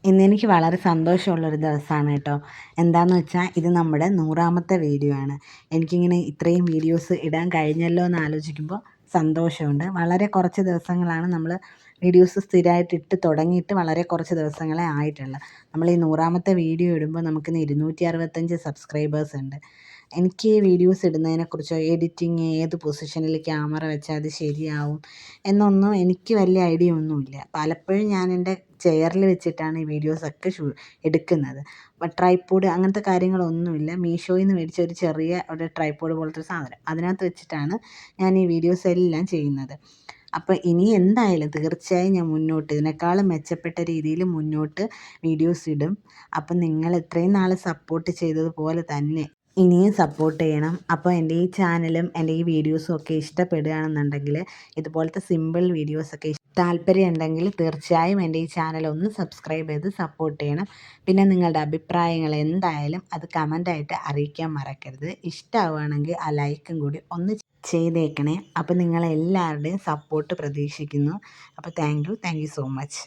ഇന്നെനിക്ക് വളരെ സന്തോഷമുള്ളൊരു ദിവസമാണ് കേട്ടോ. എന്താണെന്ന് വെച്ചാൽ ഇത് നമ്മുടെ 100ാമത്തെ വീഡിയോ ആണ്. എനിക്കിങ്ങനെ ഇത്രയും വീഡിയോസ് ഇടാൻ കഴിഞ്ഞല്ലോ എന്ന് ആലോചിക്കുമ്പോൾ സന്തോഷമുണ്ട്. വളരെ കുറച്ച് ദിവസങ്ങളാണ് നമ്മൾ വീഡിയോസ് സ്ഥിരമായിട്ട് ഇട്ട് തുടങ്ങിയിട്ട്, വളരെ കുറച്ച് ദിവസങ്ങളെ ആയിട്ടുള്ളൂ. നമ്മൾ ഈ 100ാമത്തെ വീഡിയോ ഇടുമ്പോൾ നമുക്കിന്ന് 265 സബ്സ്ക്രൈബേഴ്സ് ഉണ്ട്. എനിക്ക് വീഡിയോസ് ഇടുന്നതിനെക്കുറിച്ചോ എഡിറ്റിങ് ഏത് പൊസിഷനിൽ ക്യാമറ വെച്ചാൽ അത് ശരിയാവും എന്നൊന്നും എനിക്ക് വലിയ ഐഡിയ ഒന്നുമില്ല. പലപ്പോഴും ഞാൻ എൻ്റെ ചെയറിൽ വെച്ചിട്ടാണ് ഈ വീഡിയോസൊക്കെ എടുക്കുന്നത്. ട്രൈപോഡ് അങ്ങനത്തെ കാര്യങ്ങളൊന്നുമില്ല. മീഷോയിൽ നിന്ന് മേടിച്ച ഒരു ചെറിയ ഒരു ട്രൈപോഡ് പോലത്തെ ഒരു സാധനം, അതിനകത്ത് വെച്ചിട്ടാണ് ഞാൻ ഈ വീഡിയോസ് എല്ലാം ചെയ്യുന്നത്. അപ്പോൾ ഇനി എന്തായാലും തീർച്ചയായും ഞാൻ മുന്നോട്ട് ഇതിനേക്കാളും മെച്ചപ്പെട്ട രീതിയിൽ മുന്നോട്ട് വീഡിയോസ് ഇടും. അപ്പം നിങ്ങൾ ഇത്രയും നാൾ സപ്പോർട്ട് ചെയ്തതുപോലെ തന്നെ ഇനിയും സപ്പോർട്ട് ചെയ്യണം. അപ്പോൾ എൻ്റെ ഈ ചാനലും എൻ്റെ ഈ വീഡിയോസും ഒക്കെ ഇഷ്ടപ്പെടുകയാണെന്നുണ്ടെങ്കിൽ, ഇതുപോലത്തെ സിമ്പിൾ വീഡിയോസൊക്കെ താല്പര്യം ഉണ്ടെങ്കിൽ തീർച്ചയായും എൻ്റെ ഈ ചാനൽ ഒന്ന് സബ്സ്ക്രൈബ് ചെയ്ത് സപ്പോർട്ട് ചെയ്യണം. പിന്നെ നിങ്ങളുടെ അഭിപ്രായങ്ങൾ എന്തായാലും അത് കമൻ്റായിട്ട് അറിയിക്കാൻ മറക്കരുത്. ഇഷ്ടമാവുകയാണെങ്കിൽ ആ ലൈക്കും കൂടി ഒന്ന് ചെയ്തേക്കണേ. അപ്പോൾ നിങ്ങളെല്ലാവരുടെയും സപ്പോർട്ട് പ്രതീക്ഷിക്കുന്നു. അപ്പോൾ താങ്ക് യു സോ മച്ച്.